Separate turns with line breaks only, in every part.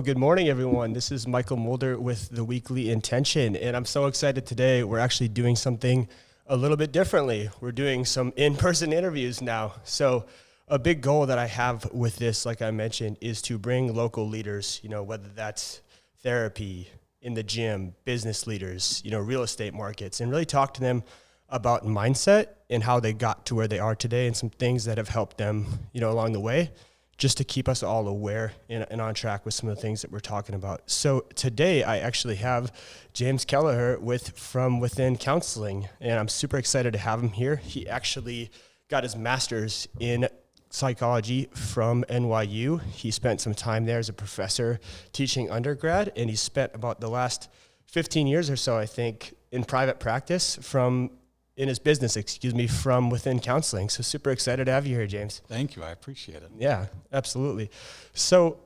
good morning, everyone. This is Michael Mulder with The Weekly Intention, and I'm so excited today. We're actually doing something a little bit differently. We're doing some in-person interviews now. So a big goal that I have with this, like I mentioned, is to bring local leaders, whether that's therapy, in the gym, business leaders, real estate markets, and really talk to them about mindset and how they got to where they are today and some things that have helped them, along the way, just to keep us all aware and on track with some of the things that we're talking about. So today I actually have James Kelleher from Within Counseling, and I'm super excited to have him here. He actually got his master's in psychology from NYU. He spent some time there as a professor teaching undergrad, and he spent about the last 15 years or so, I think, in private practice from Within Counseling. So super excited to have you here, James.
Thank you. I appreciate it.
Yeah, absolutely. So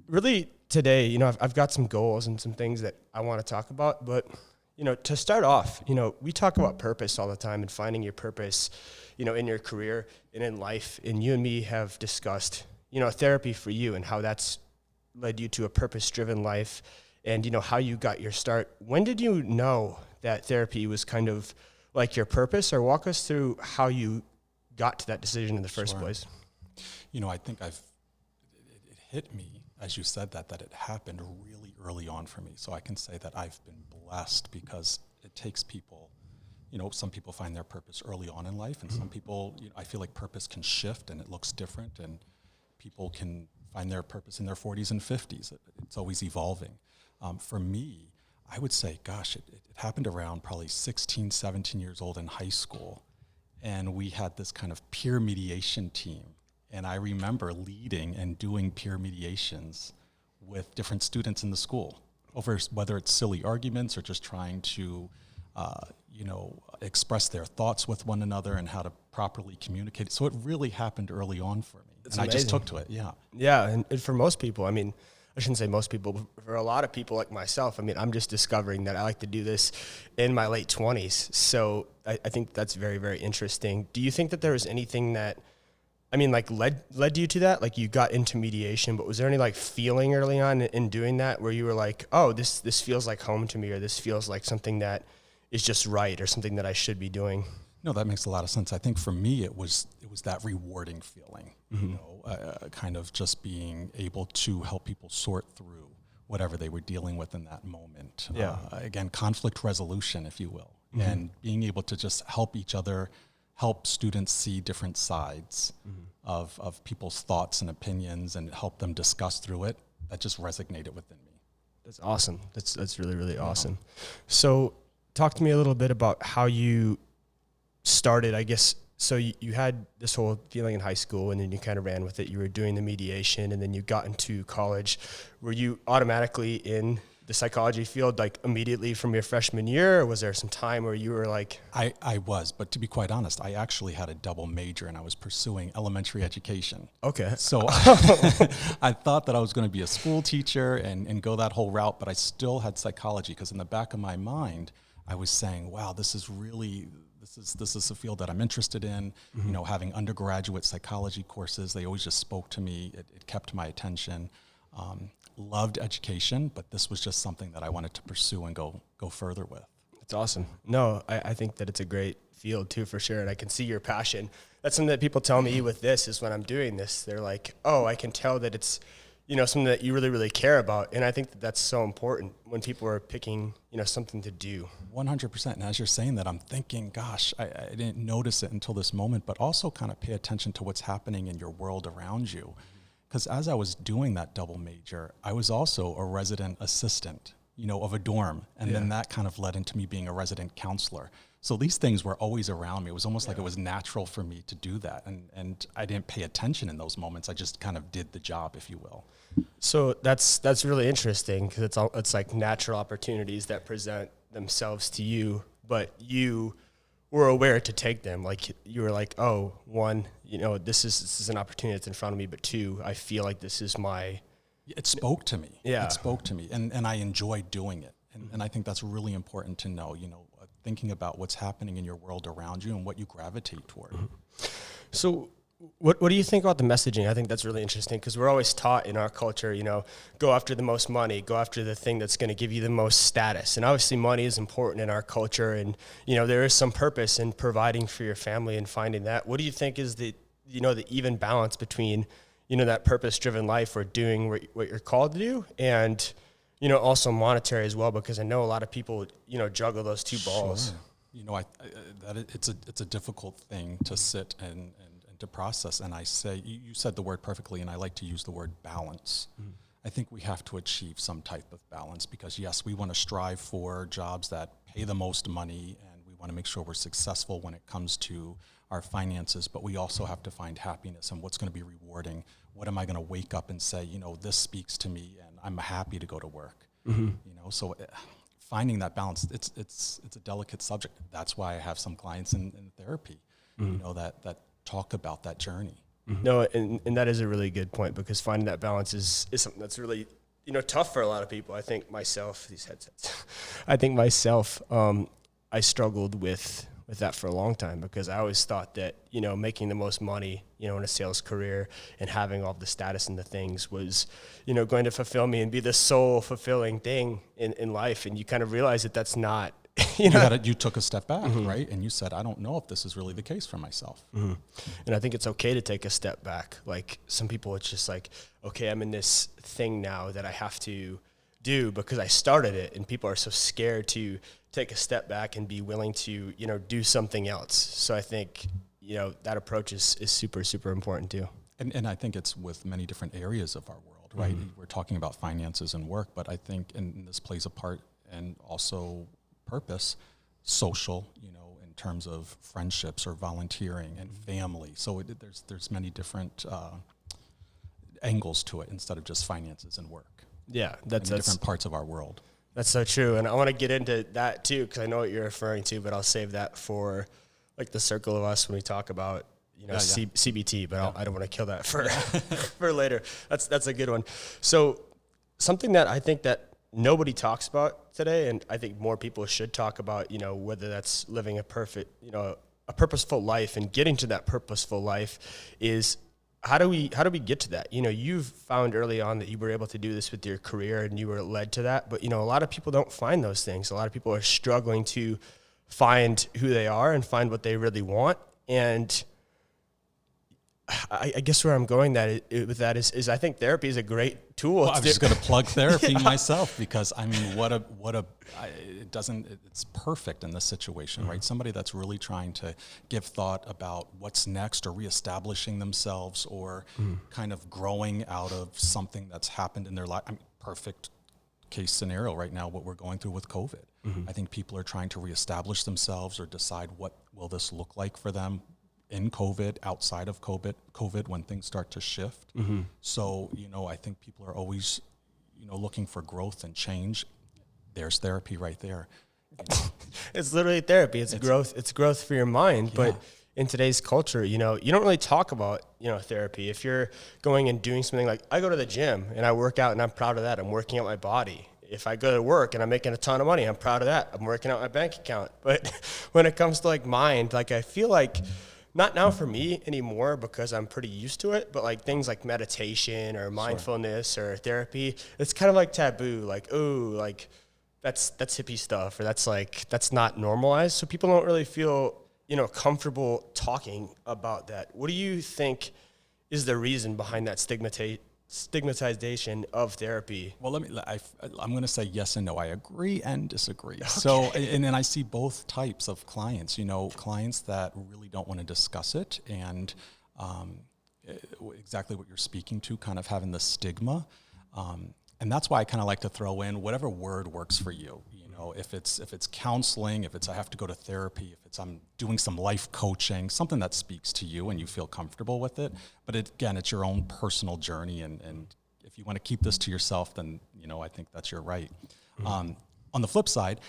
really today, I've got some goals and some things that I want to talk about, but to start off, we talk about purpose all the time and finding your purpose, in your career and in life. And you and me have discussed, therapy for you and how that's led you to a purpose-driven life and, how you got your start. When did you know that therapy was kind of like your purpose, or walk us through how you got to that decision in the first place?
I think it hit me as you said that it happened really early on for me. So I can say that I've been blessed because it takes people, some people find their purpose early on in life, and some people, I feel like purpose can shift and it looks different, and people can find their purpose in their 40s and 50s. It's always evolving. For me, I would say, gosh, it happened around probably 16, 17 years old in high school. And we had this kind of peer mediation team. And I remember leading and doing peer mediations with different students in the school over whether it's silly arguments or just trying to, express their thoughts with one another and how to properly communicate. So it really happened early on for me.
That's
and
amazing.
I just took to it, yeah.
Yeah, and for most people, I shouldn't say most people, but for a lot of people like myself, I'm just discovering that I like to do this in my late 20s. So I think that's very, very interesting. Do you think that there was anything that, led you to that? Like you got into mediation, but was there any feeling early on in doing that where you were like, oh, this feels like home to me, or this feels like something that is just right, or something that I should be doing?
No, that makes a lot of sense. I think for me, it was that rewarding feeling, kind of just being able to help people sort through whatever they were dealing with in that moment.
Yeah.
Again, conflict resolution, if you will, and being able to just help each other, help students see different sides of people's thoughts and opinions and help them discuss through it. That just resonated within me.
That's awesome. That's really, really awesome. So talk to me a little bit about how you started, I guess. So you had this whole feeling in high school, and then you kind of ran with it. You were doing the mediation, and then you got into college. Were you automatically in the psychology field, immediately from your freshman year, or was there some time where you were like...
I was, but to be quite honest, I actually had a double major, and I was pursuing elementary education.
Okay.
So I thought that I was going to be a school teacher and go that whole route, but I still had psychology, because in the back of my mind, I was saying, wow, this is a field that I'm interested in. Having undergraduate psychology courses, they always just spoke to me. It kept my attention. Loved education, but this was just something that I wanted to pursue and go further with.
That's awesome. No, I think that it's a great field too, for sure. And I can see your passion. That's something that people tell me with this is when I'm doing this, they're like, oh, I can tell that it's, something that you really, really care about. And I think that that's so important when people are picking, something to do.
100%. And as you're saying that, I'm thinking, gosh, I didn't notice it until this moment, but also kind of pay attention to what's happening in your world around you. Because as I was doing that double major, I was also a resident assistant, of a dorm. And then that kind of led into me being a resident counselor. So these things were always around me. It was almost like it was natural for me to do that. And I didn't pay attention in those moments. I just kind of did the job, if you will.
So that's really interesting, because it's like natural opportunities that present themselves to you, but you were aware to take them. Like you were like, oh, one, this is an opportunity that's in front of me, but two, I feel like this is my...
It spoke to me.
Yeah.
It spoke to me, and I enjoyed doing it. And I think that's really important to know, thinking about what's happening in your world around you and what you gravitate toward.
So What do you think about the messaging? I think that's really interesting because we're always taught in our culture, go after the most money, go after the thing that's going to give you the most status. And obviously money is important in our culture. And, there is some purpose in providing for your family and finding that. What do you think is the even balance between, that purpose-driven life or doing what you're called to do and, also monetary as well? Because I know a lot of people, juggle those two balls.
Sure. It's a difficult thing to sit and to process. And I say, you said the word perfectly, and I like to use the word balance. Mm-hmm. I think we have to achieve some type of balance because, yes, we want to strive for jobs that pay the most money, and we want to make sure we're successful when it comes to our finances, but we also have to find happiness and what's going to be rewarding. What am I going to wake up and say, this speaks to me and I'm happy to go to work? Mm-hmm. So finding that balance, it's a delicate subject. That's why I have some clients in therapy, mm-hmm. that talk about that journey.
Mm-hmm. No, and that is a really good point because finding that balance is something that's really, tough for a lot of people. I think myself, these headsets, I struggled with that for a long time because I always thought that, making the most money, in a sales career and having all the status and the things was, going to fulfill me and be the sole fulfilling thing in life. And you kind of realize that that's not,
you took a step back, mm-hmm. right? And you said, I don't know if this is really the case for myself.
Mm-hmm. And I think it's okay to take a step back. Like some people, it's just like, okay, I'm in this thing now that I have to do because I started it, and people are so scared to take a step back and be willing to, do something else. So I think, that approach is super, super important too.
And I think it's with many different areas of our world, right? Mm-hmm. We're talking about finances and work, but I think and this plays a part, and also purpose, social, in terms of friendships or volunteering and family. So there's many different angles to it instead of just finances and work.
Yeah,
that's different parts of our world.
That's so true, and I want to get into that too because I know what you're referring to, but I'll save that for like the circle of us when we talk about CBT. But I don't want to kill that for for later. That's a good one. So something that I think that nobody talks about today, and I think more people should talk about, whether that's living a purposeful life and getting to that purposeful life is how do we get to that? You've found early on that you were able to do this with your career and you were led to that, but a lot of people don't find those things. A lot of people are struggling to find who they are and find what they really want. And I guess where I'm going with that is I think therapy is a great tool.
Well, I'm just going to plug therapy myself because I mean, it's perfect in this situation, mm-hmm. right? Somebody that's really trying to give thought about what's next or reestablishing themselves or mm-hmm. kind of growing out of something that's happened in their life. I mean, perfect case scenario right now, what we're going through with COVID. Mm-hmm. I think people are trying to reestablish themselves or decide what will this look like for them in COVID, outside of COVID, when things start to shift. Mm-hmm. So, I think people are always, looking for growth and change. There's therapy right there.
It's literally therapy. It's growth. It's growth for your mind. Yeah. But in today's culture, you don't really talk about, therapy. If you're going and doing something like I go to the gym and I work out and I'm proud of that. I'm working out my body. If I go to work and I'm making a ton of money, I'm proud of that. I'm working out my bank account. But when it comes to like mind, like I feel like not now for me anymore because I'm pretty used to it, but like things like meditation or mindfulness or therapy, it's kind of like taboo. Like, oh, like that's hippie stuff, or that's not normalized. So people don't really feel, comfortable talking about that. What do you think is the reason behind that stigmatization of therapy?
Well, I'm going to say yes and no. I agree and disagree. Okay. So, and then I see both types of clients, clients that really don't want to discuss it and exactly what you're speaking to, kind of having the stigma. And that's why I kind of like to throw in whatever word works for you. If it's counseling, if it's I have to go to therapy, if it's I'm doing some life coaching, something that speaks to you and you feel comfortable with it. But it's your own personal journey, and if you want to keep this to yourself, then I think that's your right. Mm-hmm. On the flip side,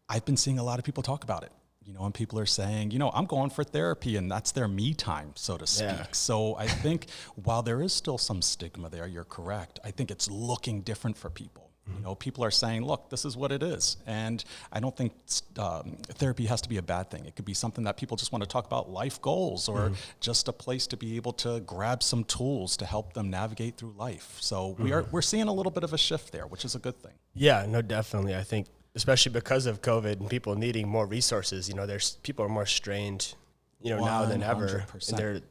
I've been seeing a lot of people talk about it. And people are saying, I'm going for therapy, and that's their me time, so to speak. Yeah. So I think while there is still some stigma there, you're correct. I think it's looking different for people. You know, people are saying, look, this is what it is. And I don't think therapy has to be a bad thing. It could be something that people just want to talk about life goals, or just a place to be able to grab some tools to help them navigate through life. So we're seeing a little bit of a shift there, which is a good thing.
Yeah, no, definitely. I think especially because of COVID and people needing more resources, you know, people are more strained, you know, now than ever.
100%.
And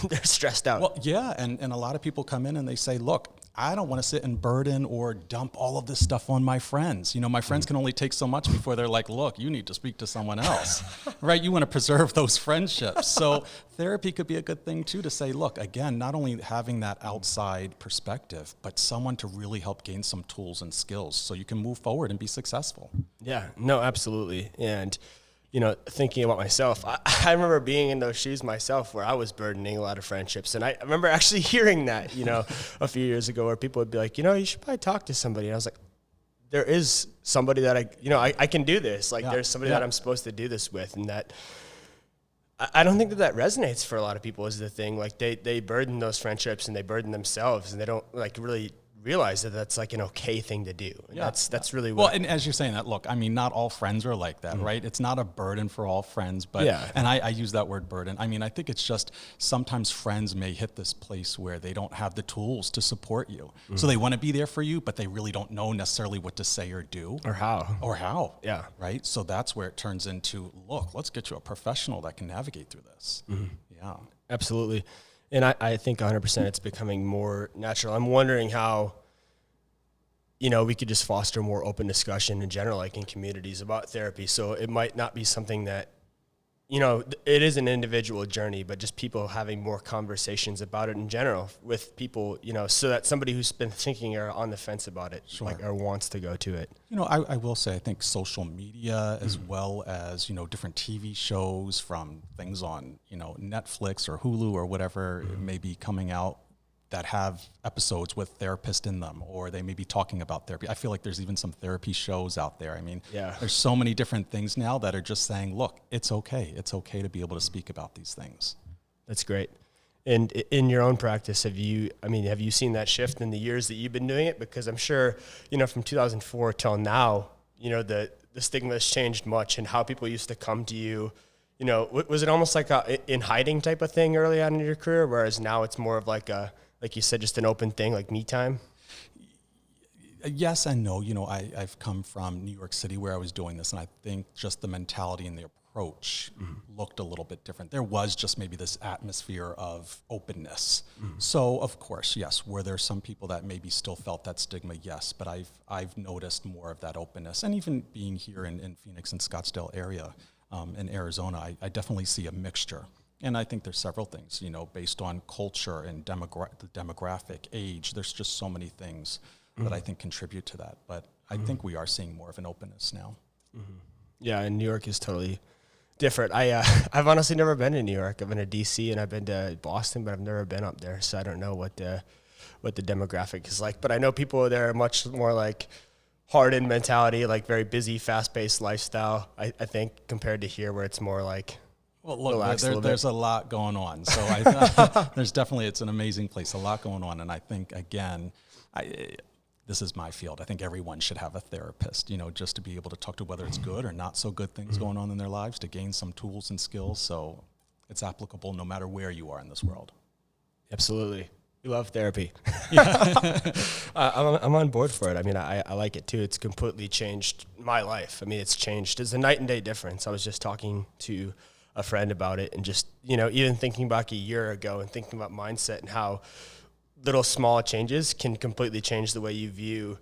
they're stressed out.
Well, yeah, and a lot of people come in and they say, look, I don't want to sit and burden or dump all of this stuff on my friends. You know, my friends can only take so much before they're like, look, you need to speak to someone else, right? You want to preserve those friendships. So therapy could be a good thing too, to say, look, again, not only having that outside perspective, but someone to really help gain some tools and skills so you can move forward and be successful.
Yeah, no, absolutely. And you know, thinking about myself, I remember being in those shoes myself where I was burdening a lot of friendships. And I remember actually hearing that, you know, a few years ago, where people would be like, you know, you should probably talk to somebody. And I was like, there is somebody that I can do this. Like there's somebody that I'm supposed to do this with. And that, I don't think that resonates for a lot of people is the thing. Like they burden those friendships and they burden themselves, and they don't like really realize that that's like an okay thing to do. And that's really what.
Well, and as you're saying that, look, I mean, not all friends are like that, right? It's not a burden for all friends, but, and I use that word burden. I mean, I think it's just sometimes friends may hit this place where they don't have the tools to support you. So they want to be there for you, but they really don't know necessarily what to say or do.
Or how.
Yeah. Right? So that's where it turns into, look, let's get you a professional that can navigate through this. Yeah.
Absolutely. And I think 100% it's becoming more natural. I'm wondering how, you know, we could just foster more open discussion in general, like in communities about therapy. So it might not be something that, you know, it is an individual journey, but just people having more conversations about it in general with people, you know, so that somebody who's been thinking or on the fence about it, like, or wants to go to it.
You know, I will say, I think social media, as well as, you know, different TV shows from things on, you know, Netflix or Hulu or whatever may be coming out that have episodes with therapists in them, or they may be talking about therapy. I feel like there's even some therapy shows out there. I mean, there's so many different things now that are just saying, look, it's okay. It's okay to be able to speak about these things.
That's great. And in your own practice, have you seen that shift in the years that you've been doing it? Because I'm sure, you know, from 2004 till now, you know, the stigma has changed much, and how people used to come to you. You know, was it almost like a in hiding type of thing early on in your career, whereas now it's more of like you said, just an open thing, like me time?
Yes and no. You know, I've come from New York City where I was doing this, and I think just the mentality and the approach looked a little bit different. There was just maybe this atmosphere of openness. So, of course, yes, were there some people that maybe still felt that stigma? Yes, but I've noticed more of that openness. And even being here in Phoenix and Scottsdale area, in Arizona, I definitely see a mixture. And I think there's several things, you know, based on culture and demographic, age. There's just so many things that I think contribute to that. But I think we are seeing more of an openness now.
Yeah, and New York is totally different. I've honestly never been to New York. I've been to D.C. and I've been to Boston, but I've never been up there. So I don't know what the demographic is like. But I know people there are much more like hardened mentality, like very busy, fast-paced lifestyle, I think, compared to here where it's more like,
well, look, there's a lot going on. So there's definitely, it's an amazing place, a lot going on. And I think, again, this is my field. I think everyone should have a therapist, you know, just to be able to talk to whether it's good or not so good things going on in their lives, to gain some tools and skills. So it's applicable no matter where you are in this world.
Absolutely. We love therapy. I'm on board for it. I mean, I like it too. It's completely changed my life. I mean, it's a night and day difference. I was just talking to a friend about it, and just, you know, even thinking back a year ago and thinking about mindset and how little small changes can completely change the way you view,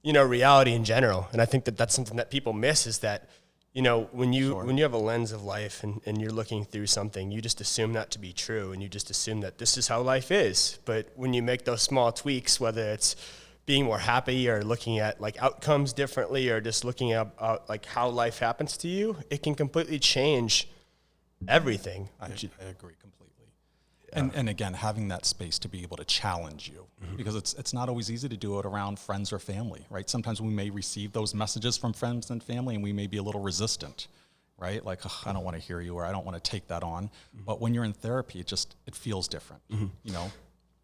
you know, reality in general. And I think that that's something that people miss, is that, you know, when you have a lens of life and you're looking through something, you just assume that to be true, and you just assume that this is how life is. But when you make those small tweaks, whether it's being more happy or looking at like outcomes differently, or just looking at like how life happens to you, it can completely change everything.
I agree completely. Yeah. And again, having that space to be able to challenge you, because it's not always easy to do it around friends or family, right? Sometimes we may receive those messages from friends and family, and we may be a little resistant, right? Like, I don't want to hear you, or I don't want to take that on. But when you're in therapy, it feels different, you know?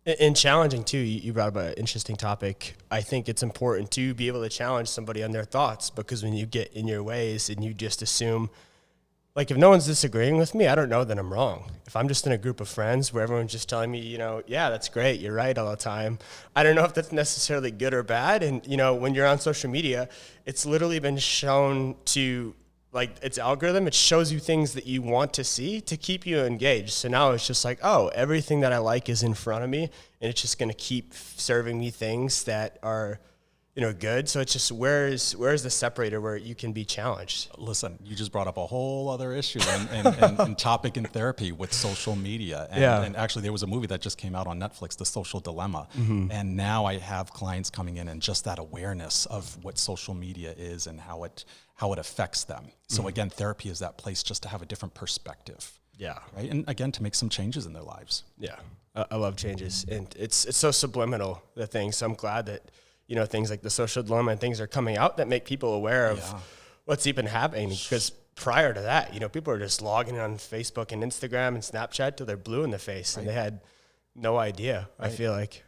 And challenging too, you brought up an interesting topic. I think it's important to be able to challenge somebody on their thoughts, because when you get in your ways and you just assume, like, if no one's disagreeing with me, I don't know that I'm wrong. If I'm just in a group of friends where everyone's just telling me, yeah, that's great, you're right all the time, I don't know if that's necessarily good or bad. And, when you're on social media, it's literally been shown to, like, its algorithm, it shows you things that you want to see to keep you engaged. So now it's just like, oh, everything that I like is in front of me, and it's just going to keep serving me things that are, good. So it's just, where's the separator where you can be challenged?
Listen, you just brought up a whole other issue and topic in therapy with social media. And actually, there was a movie that just came out on Netflix, The Social Dilemma. And now I have clients coming in, and just that awareness of what social media is and how it affects them. So again, therapy is that place just to have a different perspective.
Yeah.
Right. And again, to make some changes in their lives.
Yeah. I love changes, and it's so subliminal, the thing. So I'm glad that, things like the social dilemma and things are coming out that make people aware of what's even happening. Because prior to that, people are just logging on Facebook and Instagram and Snapchat till they're blue in the face, and they had no idea. I feel like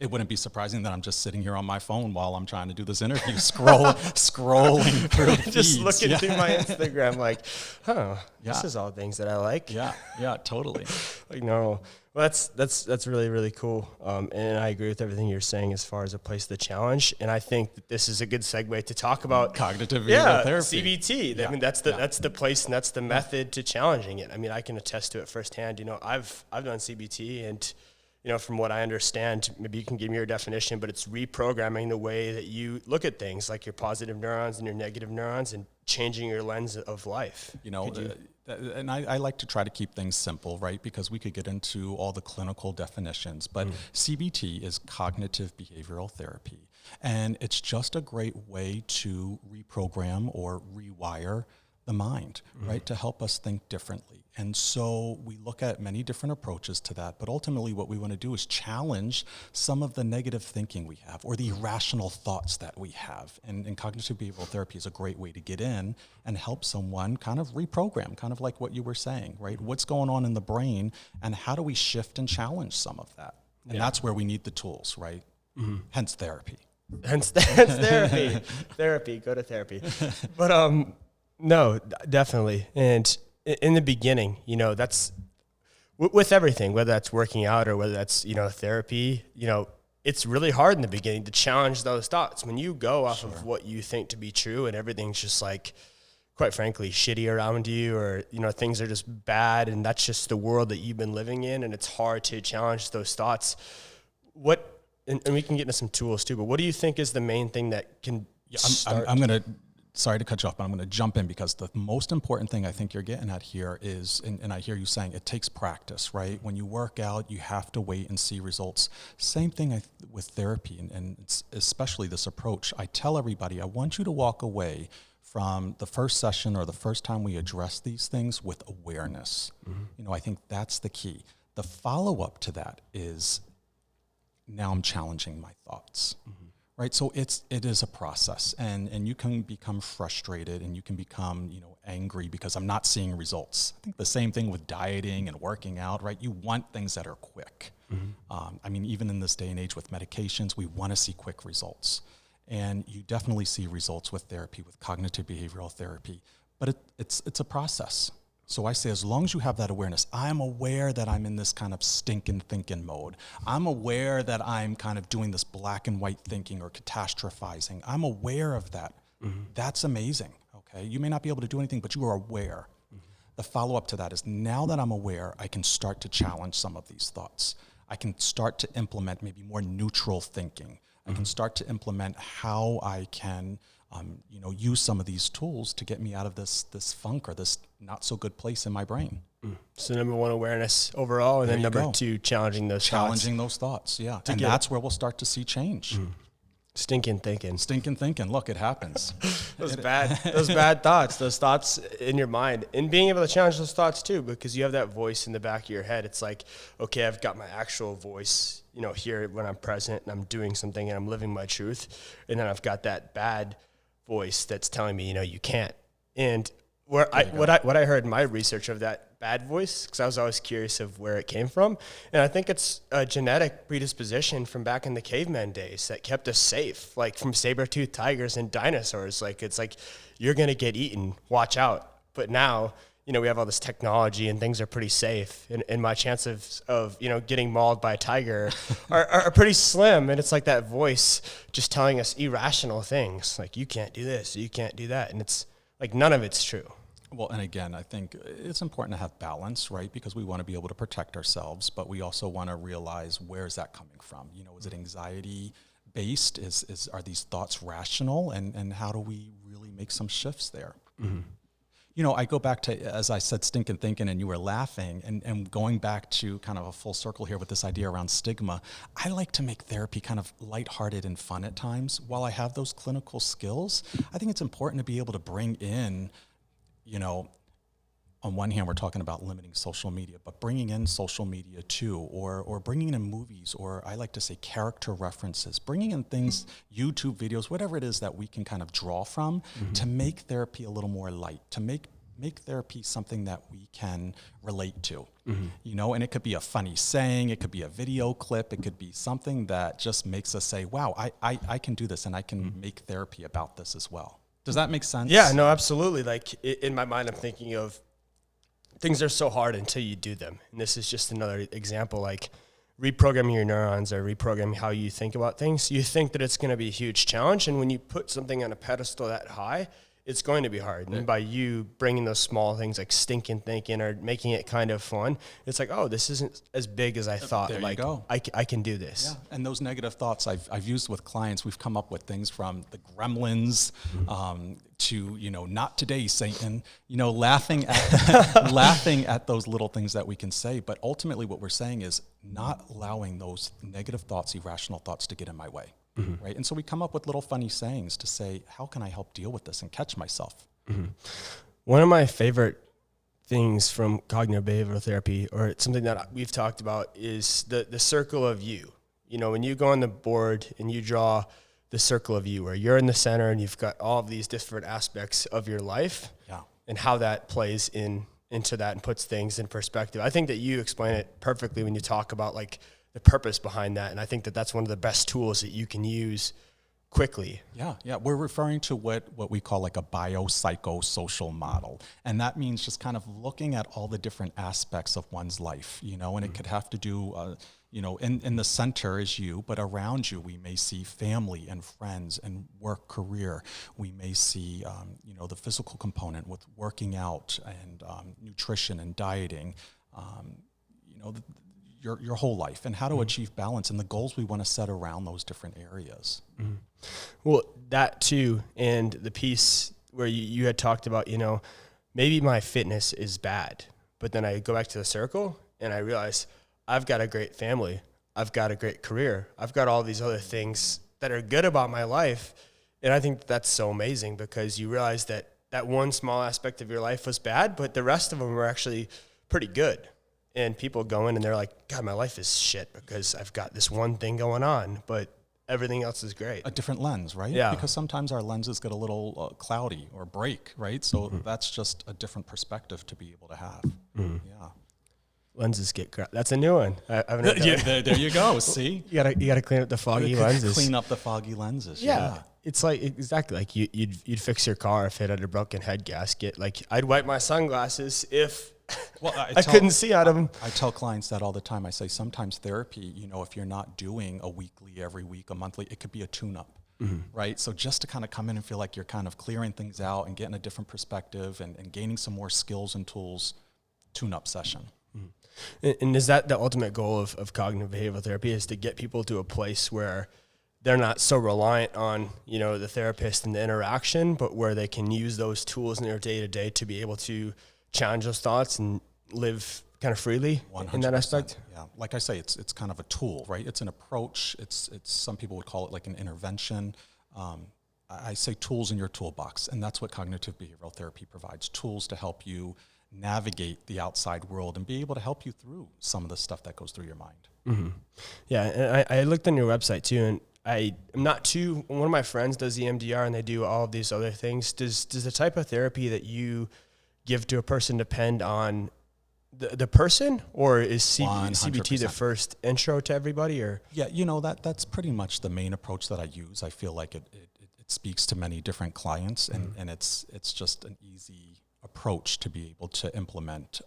it wouldn't be surprising that I'm just sitting here on my phone while I'm trying to do this interview, scrolling through
just
feeds.
looking through my Instagram, like, this is all things that I like.
Yeah, totally.
Like, no. Well, that's really, really cool. And I agree with everything you're saying as far as a place to challenge. And I think that this is a good segue to talk about
cognitive behavioral therapy.
CBT. I mean, that's the place, and that's the method to challenging it. I mean, I can attest to it firsthand. I've done CBT, and from what I understand, maybe you can give me your definition, but it's reprogramming the way that you look at things, like your positive neurons and your negative neurons, and changing your lens of life.
And I like to try to keep things simple, right? Because we could get into all the clinical definitions, but CBT is cognitive behavioral therapy. And it's just a great way to reprogram or rewire the mind, right? To help us think differently. And so we look at many different approaches to that, but ultimately what we want to do is challenge some of the negative thinking we have, or the irrational thoughts that we have. And cognitive behavioral therapy is a great way to get in and help someone kind of reprogram, kind of like what you were saying, right? What's going on in the brain, and how do we shift and challenge some of that? And that's where we need the tools, right? Hence therapy.
Hence therapy. Therapy, go to therapy. But no, definitely. And in the beginning, that's with everything, whether that's working out or whether that's, therapy, it's really hard in the beginning to challenge those thoughts. When you go off of what you think to be true, and everything's just, like, quite frankly, shitty around you, or, things are just bad, and that's just the world that you've been living in, and it's hard to challenge those thoughts. And we can get into some tools too, but what do you think is the main thing that can start?
I'm going to, sorry to cut you off, but I'm going to jump in, because the most important thing I think you're getting at here is, and I hear you saying, it takes practice, right? When you work out, you have to wait and see results. Same thing with therapy, and it's especially this approach. I tell everybody, I want you to walk away from the first session or the first time we address these things with awareness. I think that's the key. The follow-up to that is, now I'm challenging my thoughts. Right, so it is a process, and you can become frustrated, and you can become angry because I'm not seeing results. I think the same thing with dieting and working out, right? You want things that are quick. I mean, even in this day and age with medications, we want to see quick results, and you definitely see results with therapy, with cognitive behavioral therapy, but it's a process. So I say, as long as you have that awareness, I'm aware that I'm in this kind of stinking thinking mode. I'm aware that I'm kind of doing this black and white thinking or catastrophizing. I'm aware of that. That's amazing, okay? You may not be able to do anything, but you are aware. The follow-up to that is, now that I'm aware, I can start to challenge some of these thoughts. I can start to implement maybe more neutral thinking. I can start to implement how I can use some of these tools to get me out of this funk or this not so good place in my brain.
So number one, awareness overall, and then number two, challenging those
thoughts. Yeah. And that's where we'll start to see change.
Stinking thinking.
Look, it happens.
those bad thoughts, those thoughts in your mind, and being able to challenge those thoughts too, because you have that voice in the back of your head. It's like, okay, I've got my actual voice, here when I'm present and I'm doing something and I'm living my truth. And then I've got that bad voice that's telling me, you can't. And What I heard in my research of that bad voice, because I was always curious of where it came from, and I think it's a genetic predisposition from back in the caveman days that kept us safe, like from saber-toothed tigers and dinosaurs. Like it's like you're gonna get eaten, watch out. But now, we have all this technology and things are pretty safe, and my chances of getting mauled by a tiger are pretty slim. And it's like that voice just telling us irrational things, like you can't do this, you can't do that, and it's like none of it's true.
Well, and again, I think it's important to have balance, right? Because we want to be able to protect ourselves, but we also want to realize, where is that coming from? Is it anxiety based? Are these thoughts rational? And how do we really make some shifts there? Mm-hmm. I go back to, as I said, stinking thinking, and you were laughing, and going back to kind of a full circle here with this idea around stigma. I like to make therapy kind of lighthearted and fun at times. While I have those clinical skills, I think it's important to be able to bring in, on one hand, we're talking about limiting social media, but bringing in social media too, or bringing in movies, or I like to say character references, bringing in things, YouTube videos, whatever it is that we can kind of draw from to make therapy a little more light, to make therapy something that we can relate to, and it could be a funny saying, it could be a video clip, it could be something that just makes us say, wow, I can do this, and I can make therapy about this as well. Does that make sense?
Yeah, no, absolutely. Like in my mind, I'm thinking of things are so hard until you do them. And this is just another example, like reprogramming your neurons or reprogramming how you think about things. You think that it's going to be a huge challenge. And when you put something on a pedestal that high, it's going to be hard. And by you bringing those small things like stinking thinking or making it kind of fun, it's like, oh, this isn't as big as I thought.
There
like,
you go.
I can do this. Yeah.
And those negative thoughts I've used with clients, we've come up with things from the gremlins to, not today, Satan, laughing at those little things that we can say. But ultimately what we're saying is not allowing those negative thoughts, irrational thoughts to get in my way. Right. And so we come up with little funny sayings to say, how can I help deal with this and catch myself?
One of my favorite things from cognitive behavioral therapy, or it's something that we've talked about, is the circle of you. When you go on the board and you draw the circle of you, where you're in the center and you've got all of these different aspects of your life, and how that plays into that and puts things in perspective. I think that you explain it perfectly when you talk about like the purpose behind that. And I think that that's one of the best tools that you can use quickly.
Yeah. We're referring to what we call like a biopsychosocial model. And that means just kind of looking at all the different aspects of one's life, and it could have to do, in the center is you, but around you, we may see family and friends and work, career. We may see, the physical component with working out and nutrition and dieting, your whole life, and how to achieve balance and the goals we want to set around those different areas.
Well, that too, and the piece where you had talked about, maybe my fitness is bad, but then I go back to the circle and I realize I've got a great family, I've got a great career, I've got all these other things that are good about my life. And I think that's so amazing, because you realize that one small aspect of your life was bad, but the rest of them were actually pretty good. And people go in and they're like, God, my life is shit because I've got this one thing going on, but everything else is great.
A different lens, right?
Yeah.
Because sometimes our lenses get a little cloudy or break, right? So that's just a different perspective to be able to have. Yeah.
Lenses get crap. That's a new one. I've never
there you go. See,
you gotta clean up the foggy lenses.
Clean up the foggy lenses.
Yeah. It's like exactly like you'd fix your car if it had a broken head gasket. Like I'd wipe my sunglasses if I couldn't see out of them.
I tell clients that all the time. I say sometimes therapy, if you're not doing a weekly, every week, a monthly, it could be a tune-up, right? So just to kind of come in and feel like you're kind of clearing things out and getting a different perspective and gaining some more skills and tools, tune-up session.
And is that the ultimate goal of cognitive behavioral therapy, is to get people to a place where they're not so reliant on, the therapist and the interaction, but where they can use those tools in their day-to-day to be able to challenge those thoughts and live kind of freely 100%. In that aspect?
Yeah. Like I say, it's kind of a tool, right? It's an approach. It's some people would call it like an intervention. I say tools in your toolbox, and that's what cognitive behavioral therapy provides, tools to help you navigate the outside world and be able to help you through some of the stuff that goes through your mind.
Yeah, and I looked on your website too, and I'm not too, one of my friends does the EMDR and they do all of these other things. Does the type of therapy that you give to a person depend on the person, or is CBT the first intro to everybody? Or
yeah, that's pretty much the main approach that I use. I feel like it speaks to many different clients, and it's just an easy approach to be able to implement.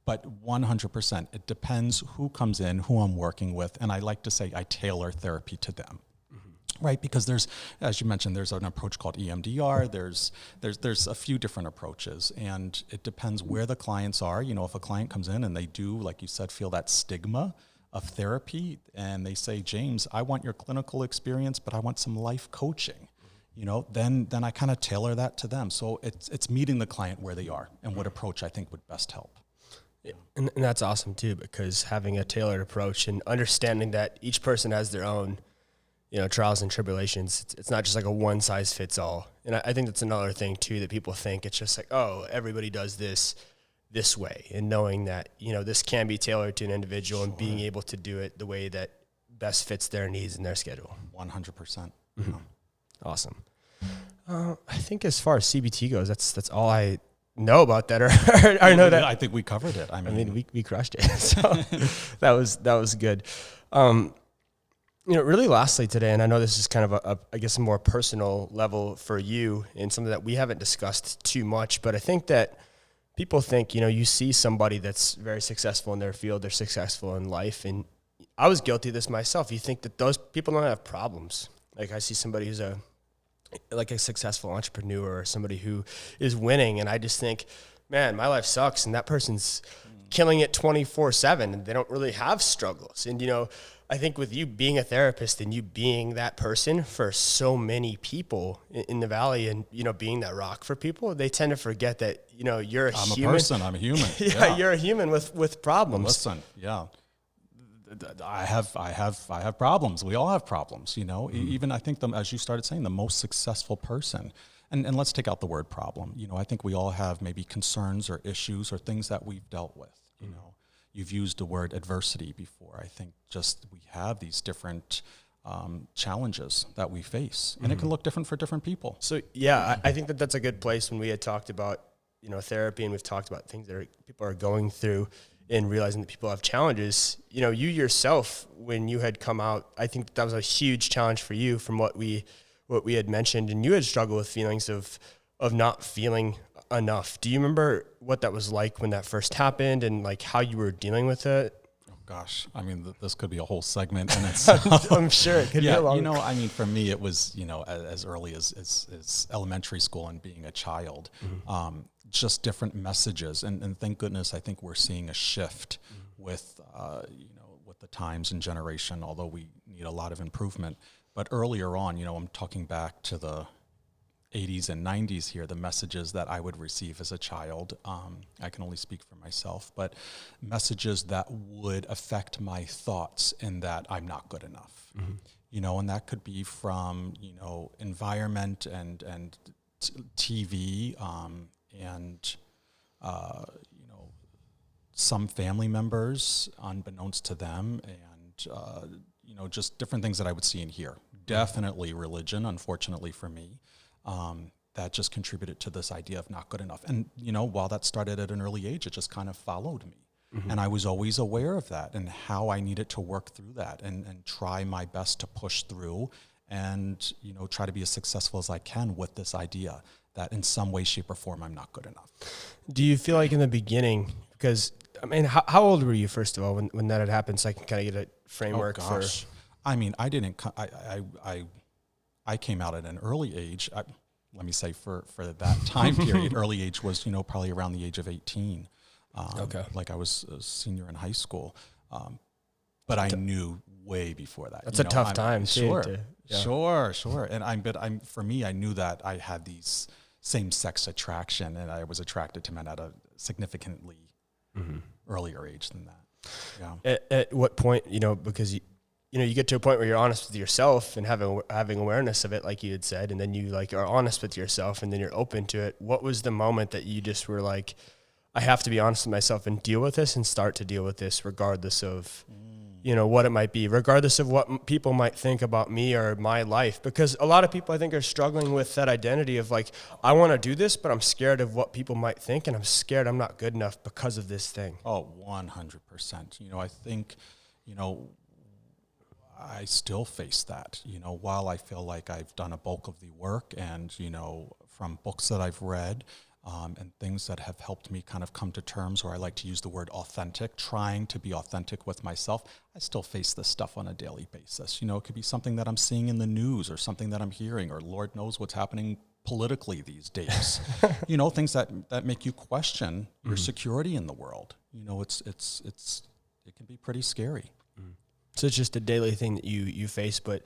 But 100%, it depends who comes in, who I'm working with, and I like to say I tailor therapy to them. Right, because there's, as you mentioned, there's an approach called EMDR. There's a few different approaches, and it depends where the clients are. If a client comes in and they do, like you said, feel that stigma of therapy, and they say, James, I want your clinical experience, but I want some life coaching. Then I kind of tailor that to them. So it's meeting the client where they are and what approach I think would best help.
Yeah. And that's awesome too, because having a tailored approach and understanding that each person has their own trials and tribulations. It's not just like a one size fits all. And I think that's another thing too, that people think it's just like, oh, everybody does this way. And knowing that, this can be tailored to an individual and being able to do it the way that best fits their needs and their schedule.
100%.
Mm-hmm. Awesome. I think as far as CBT goes, that's all I know about that. Or I know that.
I think we covered it. I mean
we crushed it. So that was good. Really lastly today, and I know this is kind of a more personal level for you and something that we haven't discussed too much, but I think that people think, you see somebody that's very successful in their field, they're successful in life, and I was guilty of this myself. You think that those people don't have problems. Like I see somebody who's a successful entrepreneur or somebody who is winning, and I just think, man, my life sucks, and that person's killing it 24/7, and they don't really have struggles. And, I think with you being a therapist and you being that person for so many people in the Valley and, being that rock for people, they tend to forget that, you're
I'm
human.
a person. I'm a human.
Yeah, you're a human with problems.
Listen, yeah. I have problems. We all have problems, Even I think as you started saying, the most successful person, and let's take out the word problem. I think we all have maybe concerns or issues or things that we've dealt with, You've used the word adversity before. I think just we have these different challenges that we face, and it can look different for different people.
So, yeah, I think that's a good place when we had talked about, therapy, and we've talked about things that people are going through and realizing that people have challenges. You yourself, when you had come out, I think that was a huge challenge for you from what we had mentioned, and you had struggled with feelings of not feeling enough. Do you remember what that was like when that first happened and like how you were dealing with it?
Oh gosh, I mean, this could be a whole segment in
itself. I'm sure it could be a long.
For me, it was, as early as elementary school and being a child, just different messages. And thank goodness, I think we're seeing a shift with, with the times and generation, although we need a lot of improvement. But earlier on, I'm talking back to the 80s and 90s here, the messages that I would receive as a child, I can only speak for myself, but messages that would affect my thoughts in that I'm not good enough, and that could be from, environment and TV, and some family members, unbeknownst to them, and, just different things that I would see and hear. Definitely religion, unfortunately for me. That just contributed to this idea of not good enough. And, while that started at an early age, it just kind of followed me. And I was always aware of that and how I needed to work through that and try my best to push through and, try to be as successful as I can with this idea that in some way, shape, or form, I'm not good enough.
Do you feel like in the beginning, because, how old were you, first of all, when that had happened, so I can kind of get a framework for...
I mean, I came out at an early age. Let me say for that time period, early age was, probably around the age of 18.
Okay.
Like I was a senior in high school. But I knew way before that.
That's a tough time.
Sure. And for me, I knew that I had these same-sex attraction and I was attracted to men at a significantly earlier age than that. Yeah.
At what point, because you get to a point where you're honest with yourself and having awareness of it, like you had said, and then you are honest with yourself and then you're open to it. What was the moment that you just were like, I have to be honest with myself and deal with this and start to deal with this regardless of what it might be, regardless of what people might think about me or my life. Because a lot of people, I think, are struggling with that identity of like, I want to do this, but I'm scared of what people might think, and I'm scared I'm not good enough because of this thing.
Oh, 100%. I think, I still face that, while I feel like I've done a bulk of the work and, from books that I've read, and things that have helped me kind of come to terms, or I like to use the word authentic, trying to be authentic with myself. I still face this stuff on a daily basis. It could be something that I'm seeing in the news or something that I'm hearing, or Lord knows what's happening politically these days. Things that make you question your security in the world. It can be pretty scary.
So it's just a daily thing that you face, but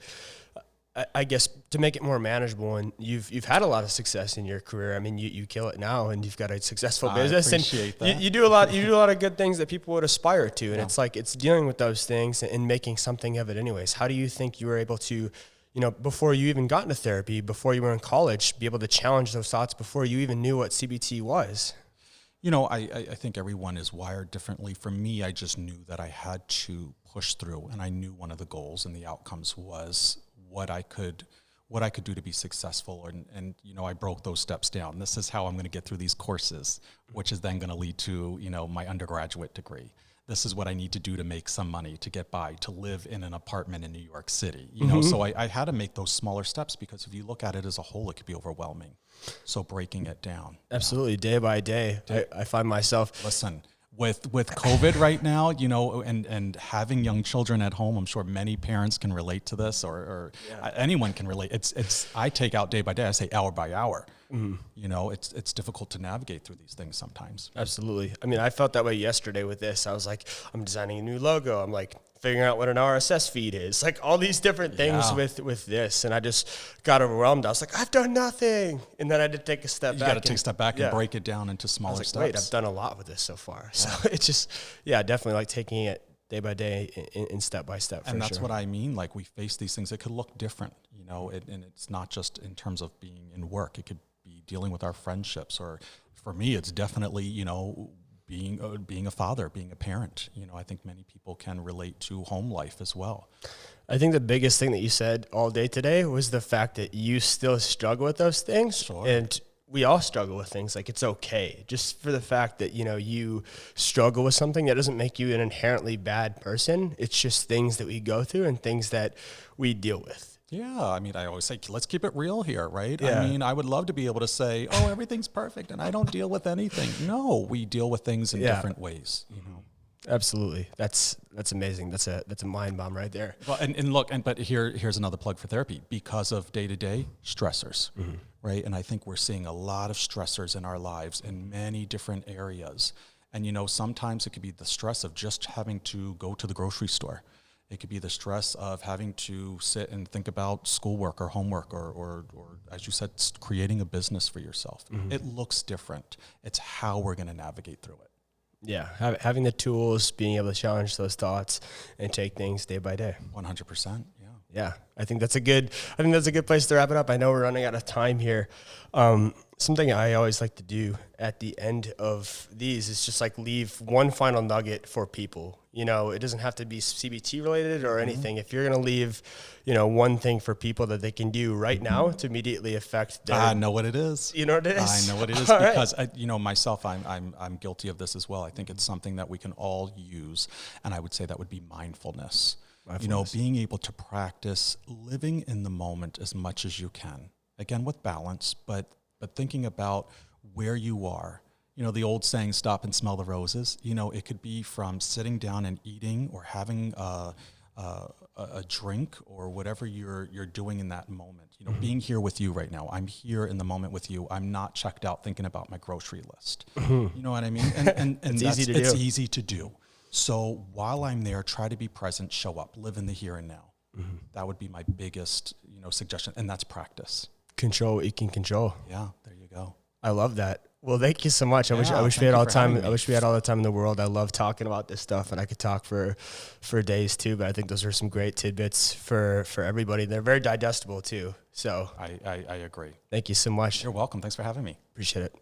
I guess to make it more manageable, and you've had a lot of success in your career. I mean, you kill it now, and you've got a successful business, and you do a lot of good things that people would aspire to. And it's like, it's dealing with those things and making something of it anyways. How do you think you were able to, before you even got into therapy, before you were in college, be able to challenge those thoughts before you even knew what CBT was?
I think everyone is wired differently. For me, I just knew that I had to push through, and I knew one of the goals and the outcomes was what I could do to be successful. And I broke those steps down. This is how I'm going to get through these courses, which is then going to lead to, my undergraduate degree. This is what I need to do to make some money, to get by, to live in an apartment in New York City. So I had to make those smaller steps, because if you look at it as a whole, it could be overwhelming. So breaking it down.
Absolutely. Day by day, I find myself.
Listen, with COVID right now, and having young children at home, I'm sure many parents can relate to this, or anyone can relate. I take out day by day. I say hour by hour. It's difficult to navigate through these things sometimes.
Absolutely. I mean, I felt that way yesterday with this. I was like, I'm designing a new logo. I'm like figuring out what an RSS feed is, like all these different things with this. And I just got overwhelmed. I was like, I've done nothing. And then I did take a step back.
You got to take a step back and break it down into smaller steps.
Wait, I've done a lot with this so far. So it's just, definitely like taking it day by day and step by step.
And that's what I mean. Like, we face these things. It could look different, and it's not just in terms of being in work. It could be dealing with our friendships, or for me, it's definitely, being a father, being a parent. I think many people can relate to home life as well.
I think the biggest thing that you said all day today was the fact that you still struggle with those things.
Sure.
And we all struggle with things. Like, it's okay. Just for the fact that, you struggle with something, that doesn't make you an inherently bad person. It's just things that we go through and things that we deal with.
Yeah, I mean, I always say, let's keep it real here, right?
Yeah.
I mean, I would love to be able to say, oh, everything's perfect and I don't deal with anything. No, we deal with things in different ways.
Absolutely. That's amazing. That's a mind bomb right there.
Well, and look, but here's another plug for therapy. Because of day-to-day stressors, right? And I think we're seeing a lot of stressors in our lives in many different areas. And, sometimes it could be the stress of just having to go to the grocery store. It could be the stress of having to sit and think about schoolwork or homework, or as you said, creating a business for yourself. It looks different. It's how we're going to navigate through it.
Yeah, having the tools, being able to challenge those thoughts and take things day by day.
100%.
Yeah, I think that's a good place to wrap it up. I know we're running out of time here. Something I always like to do at the end of these is just like leave one final nugget for people. It doesn't have to be CBT related or anything. If you're going to leave, one thing for people that they can do right now to immediately affect their...
I know what it is.
You know what it is?
I know what it is.
All
because,
right.
Myself, I'm guilty of this as well. I think it's something that we can all use. And I would say that would be mindfulness. Being able to practice living in the moment as much as you can. Again, with balance, but thinking about where you are. The old saying, stop and smell the roses. It could be from sitting down and eating, or having a drink, or whatever you're doing in that moment. Being here with you right now. I'm here in the moment with you. I'm not checked out thinking about my grocery list. You know what I mean? And
it's
easy to do. So while I'm there, try to be present, show up, live in the here and now. That would be my biggest, suggestion. And that's practice.
Control what you can control.
Yeah, there you go.
I love that. Well, thank you so much. I wish we had all the time. I wish we had all the time in the world. I love talking about this stuff, and I could talk for days too. But I think those are some great tidbits for everybody. They're very digestible too. So
I agree.
Thank you so much.
You're welcome. Thanks for having me.
Appreciate it.